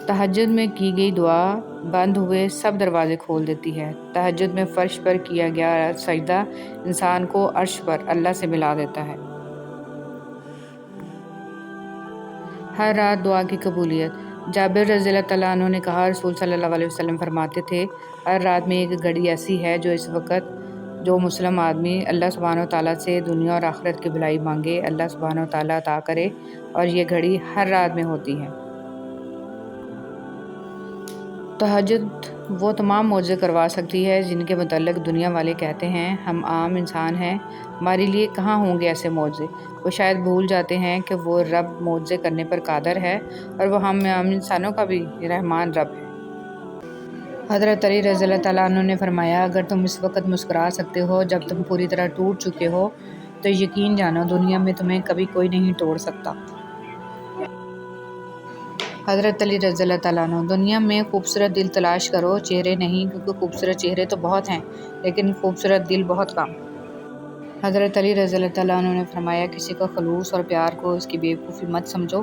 تہجد میں کی گئی دعا بند ہوئے سب دروازے کھول دیتی ہے۔ تہجد میں فرش پر کیا گیا سجدہ انسان کو عرش پر اللہ سے ملا دیتا ہے۔ ہر رات دعا کی قبولیت۔ جابر رضی اللہ تعالیٰ عنہ نے کہا، رسول صلی اللہ علیہ وسلم فرماتے تھے، ہر رات میں ایک گھڑی ایسی ہے جو اس وقت جو مسلم آدمی اللہ سبحانہ وتعالیٰ سے دنیا اور آخرت کی بھلائی مانگے، اللہ سبحانہ وتعالیٰ عطا کرے، اور یہ گھڑی ہر رات میں ہوتی ہے۔ تہجد وہ تمام معجزے کروا سکتی ہے جن کے متعلق دنیا والے کہتے ہیں ہم عام انسان ہیں، ہمارے لیے کہاں ہوں گے ایسے معجزے۔ وہ شاید بھول جاتے ہیں کہ وہ رب معجزے کرنے پر قادر ہے، اور وہ ہم عام انسانوں کا بھی رحمان رب ہے۔ حضرت علی رضی اللہ تعالیٰ عنہ نے فرمایا، اگر تم اس وقت مسکرا سکتے ہو جب تم پوری طرح ٹوٹ چکے ہو تو یقین جانو دنیا میں تمہیں کبھی کوئی نہیں توڑ سکتا۔ حضرت علی رضی اللہ تعالیٰ عنہ، دنیا میں خوبصورت دل تلاش کرو، چہرے نہیں، کیونکہ خوبصورت چہرے تو بہت ہیں لیکن خوبصورت دل بہت کم۔ حضرت علی رضی اللہ تعالیٰ عنہ نے فرمایا، کسی کا خلوص اور پیار کو اس کی بیوقوفی مت سمجھو،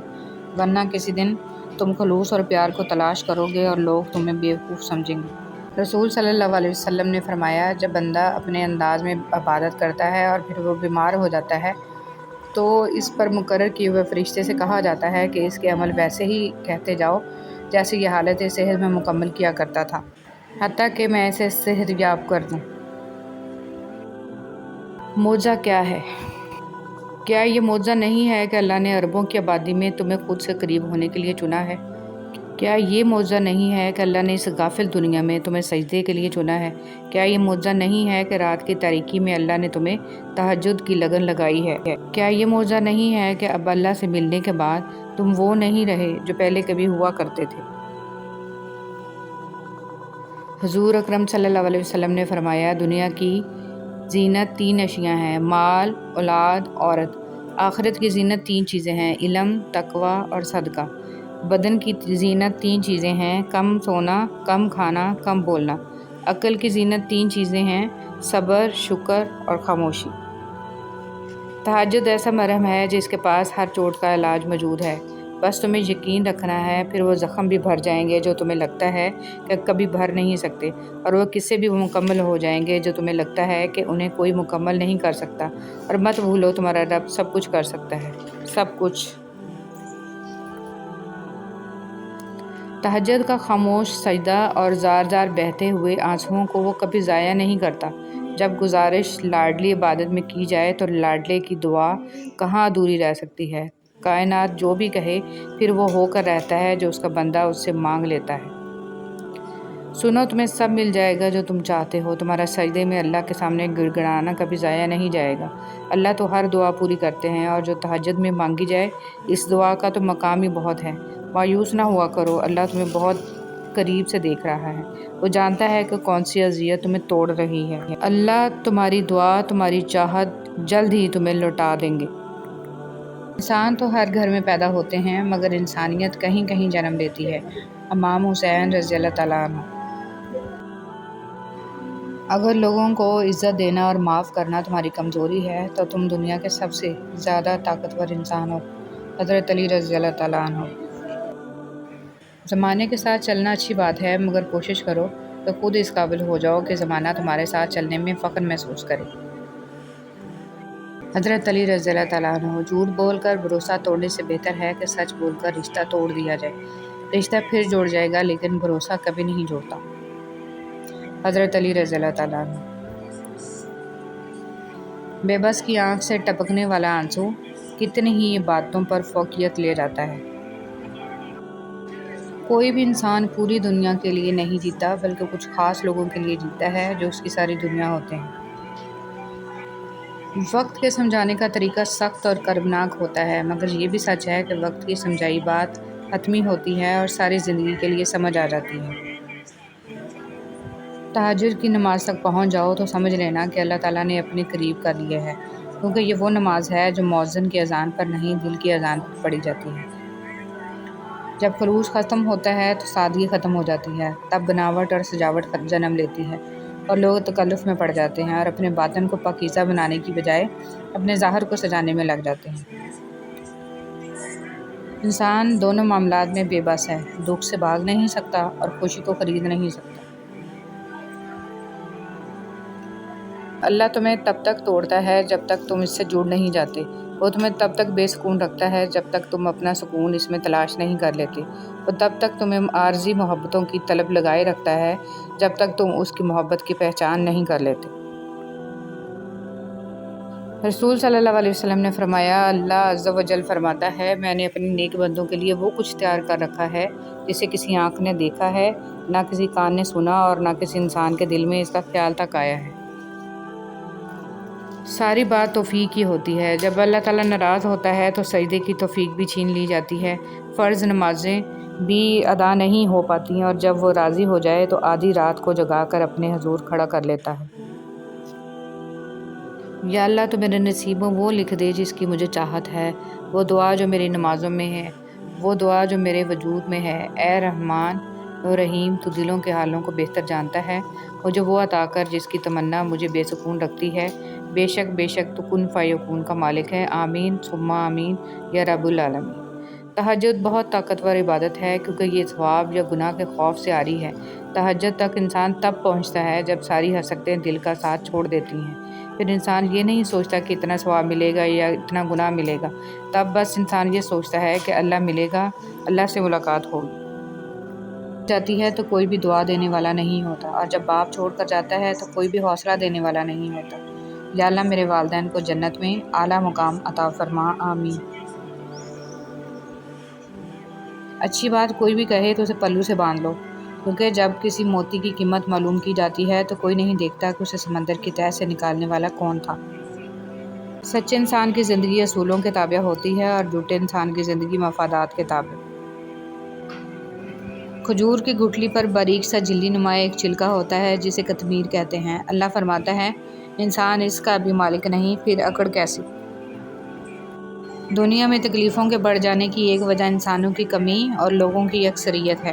ورنہ کسی دن تم خلوص اور پیار کو تلاش کرو گے اور لوگ تمہیں بیوقوف سمجھیں گے۔ رسول صلی اللہ علیہ وسلم نے فرمایا، جب بندہ اپنے انداز میں عبادت کرتا ہے اور پھر وہ بیمار ہو جاتا ہے تو اس پر مقرر کیے ہوئے فرشتے سے کہا جاتا ہے کہ اس کے عمل ویسے ہی کہتے جاؤ جیسے یہ حالت صحت میں مکمل کیا کرتا تھا، حتیٰ کہ میں اسے صحت یاب کر دوں۔ معجزہ کیا ہے؟ کیا یہ معجزہ نہیں ہے کہ اللہ نے اربوں کی آبادی میں تمہیں خود سے قریب ہونے کے لیے چنا ہے؟ کیا یہ معجزہ نہیں ہے کہ اللہ نے اس غافل دنیا میں تمہیں سجدے کے لیے چنا ہے؟ کیا یہ معجزہ نہیں ہے کہ رات کی تاریکی میں اللہ نے تمہیں تہجد کی لگن لگائی ہے؟ کیا یہ معجزہ نہیں ہے کہ اب اللہ سے ملنے کے بعد تم وہ نہیں رہے جو پہلے کبھی ہوا کرتے تھے؟ حضور اکرم صلی اللہ علیہ وسلم نے فرمایا، دنیا کی زینت 3 اشیاء ہیں، مال، اولاد، عورت۔ آخرت کی زینت 3 چیزیں ہیں، علم، تقوی اور صدقہ۔ بدن کی زینت 3 چیزیں ہیں، کم سونا، کم کھانا، کم بولنا۔ عقل کی زینت 3 چیزیں ہیں، صبر، شکر اور خاموشی۔ تہجد ایسا مرہم ہے جس کے پاس ہر چوٹ کا علاج موجود ہے، بس تمہیں یقین رکھنا ہے، پھر وہ زخم بھی بھر جائیں گے جو تمہیں لگتا ہے کہ کبھی بھر نہیں سکتے، اور وہ قصے بھی مکمل ہو جائیں گے جو تمہیں لگتا ہے کہ انہیں کوئی مکمل نہیں کر سکتا، اور مت بھولو تمہارا رب سب کچھ کر سکتا ہے، سب کچھ۔ تہجد کا خاموش سجدہ اور زار زار بہتے ہوئے آنسوؤں کو وہ کبھی ضائع نہیں کرتا۔ جب گزارش لاڈلی عبادت میں کی جائے تو لاڈلے کی دعا کہاں ادھوری رہ سکتی ہے؟ کائنات جو بھی کہے پھر وہ ہو کر رہتا ہے جو اس کا بندہ اس سے مانگ لیتا ہے۔ سنو، تمہیں سب مل جائے گا جو تم چاہتے ہو، تمہارا سجدے میں اللہ کے سامنے گڑ گڑانا کبھی ضائع نہیں جائے گا۔ اللہ تو ہر دعا پوری کرتے ہیں، اور جو تہجد میں مانگی جائے اس دعا کا تو مقام ہی بہت ہے۔ مایوس نہ ہوا کرو، اللہ تمہیں بہت قریب سے دیکھ رہا ہے، وہ جانتا ہے کہ کون سی اذیت تمہیں توڑ رہی ہے۔ اللہ تمہاری دعا، تمہاری چاہت جلد ہی تمہیں لوٹا دیں گے۔ انسان تو ہر گھر میں پیدا ہوتے ہیں، مگر انسانیت کہیں کہیں جنم لیتی ہے۔ امام حسین رضی اللہ تعالیٰ عنہ۔ اگر لوگوں کو عزت دینا اور معاف کرنا تمہاری کمزوری ہے تو تم دنیا کے سب سے زیادہ طاقتور انسان ہو۔ حضرت علی رضی اللہ تعالیٰ عنہ۔ زمانے کے ساتھ چلنا اچھی بات ہے، مگر کوشش کرو کہ خود اس قابل ہو جاؤ کہ زمانہ تمہارے ساتھ چلنے میں فخر محسوس کرے۔ حضرت علی رضی اللہ تعالیٰ عنہ۔ جھوٹ بول کر بھروسہ توڑنے سے بہتر ہے کہ سچ بول کر رشتہ توڑ دیا جائے۔ رشتہ پھر جوڑ جائے گا لیکن بھروسہ کبھی نہیں جوڑتا۔ حضرت علی رضی اللہ تعالیٰ عنہ۔ بے بس کی آنکھ سے ٹپکنے والا آنسو کتنی ہی عبادتوں پر فوقیت لے جاتا ہے۔ کوئی بھی انسان پوری دنیا کے لیے نہیں جیتا، بلکہ کچھ خاص لوگوں کے لیے جیتا ہے جو اس کی ساری دنیا ہوتے ہیں۔ وقت کے سمجھانے کا طریقہ سخت اور کربناک ہوتا ہے، مگر یہ بھی سچ ہے کہ وقت کی سمجھائی بات حتمی ہوتی ہے اور ساری زندگی کے لیے سمجھ آ جاتی ہے۔ تہجد کی نماز تک پہنچ جاؤ تو سمجھ لینا کہ اللہ تعالیٰ نے اپنے قریب کر لیا ہے، کیونکہ یہ وہ نماز ہے جو مؤذن کی اذان پر نہیں، دل کی اذان پر پڑھی جاتی ہے۔ جب خلوص ختم ہوتا ہے تو سادگی ختم ہو جاتی ہے، تب بناوٹ اور سجاوٹ جنم لیتی ہے، اور لوگ تکلف میں پڑ جاتے ہیں اور اپنے باطن کو پاکیزہ بنانے کی بجائے اپنے ظاہر کو سجانے میں لگ جاتے ہیں۔ انسان دونوں معاملات میں بے بس ہے، دکھ سے بھاگ نہیں سکتا اور خوشی کو خرید نہیں سکتا۔ اللہ تمہیں تب تک توڑتا ہے جب تک تم اس سے جڑ نہیں جاتے، وہ تمہیں تب تک بے سکون رکھتا ہے جب تک تم اپنا سکون اس میں تلاش نہیں کر لیتے، وہ تب تک تمہیں عارضی محبتوں کی طلب لگائے رکھتا ہے جب تک تم اس کی محبت کی پہچان نہیں کر لیتے۔ رسول صلی اللہ علیہ وسلم نے فرمایا، اللہ عز و جل فرماتا ہے، میں نے اپنے نیک بندوں کے لیے وہ کچھ تیار کر رکھا ہے جسے کسی آنکھ نے دیکھا ہے، نہ کسی کان نے سنا اور نہ کسی انسان کے دل میں اس کا خیال تک آیا ہے۔ ساری بات توفیق کی ہوتی ہے۔ جب اللہ تعالیٰ ناراض ہوتا ہے تو سجدے کی توفیق بھی چھین لی جاتی ہے، فرض نمازیں بھی ادا نہیں ہو پاتی ہیں، اور جب وہ راضی ہو جائے تو آدھی رات کو جگا کر اپنے حضور کھڑا کر لیتا ہے۔ یا اللہ تو میرے نصیبوں وہ لکھ دے جس کی مجھے چاہت ہے، وہ دعا جو میری نمازوں میں ہے، وہ دعا جو میرے وجود میں ہے۔ اے رحمان و رحیم، تو دلوں کے حالوں کو بہتر جانتا ہے، مجھے وہ عطا کر جس کی تمنا مجھے بے سکون رکھتی ہے۔ بے شک تو کن فیکون کا مالک ہے۔ آمین ثم آمین یا رب العالمین۔ تہجد بہت طاقتور عبادت ہے کیونکہ یہ ثواب یا گناہ کے خوف سے عاری ہے۔ تہجد تک انسان تب پہنچتا ہے جب ساری حسرتیں دل کا ساتھ چھوڑ دیتی ہیں، پھر انسان یہ نہیں سوچتا کہ اتنا ثواب ملے گا یا اتنا گناہ ملے گا، تب بس انسان یہ سوچتا ہے کہ اللہ ملے گا، اللہ سے ملاقات ہوگی جاتی ہے تو کوئی بھی دعا دینے والا نہیں ہوتا، اور جب باپ چھوڑ کر جاتا ہے تو کوئی بھی حوصلہ دینے والا نہیں ہوتا۔ یا اللہ میرے والدین کو جنت میں اعلیٰ مقام عطا فرما، آمین۔ اچھی بات کوئی بھی کہے تو اسے پلو سے باندھ لو، کیونکہ جب کسی موتی کی قیمت معلوم کی جاتی ہے تو کوئی نہیں دیکھتا کہ اسے سمندر کی تہہ سے نکالنے والا کون تھا۔ سچے انسان کی زندگی اصولوں کے تابع ہوتی ہے اور جھوٹے انسان کی زندگی مفادات کے تابع۔ کھجور کی گٹھلی پر باریک سا جھلی نما ایک چھلکا ہوتا ہے جسے قطمیر کہتے ہیں۔ اللہ فرماتا ہے، انسان اس کا بھی مالک نہیں، پھر اکڑ کیسی؟ دنیا میں تکلیفوں کے بڑھ جانے کی ایک وجہ انسانوں کی کمی اور لوگوں کی اکثریت ہے۔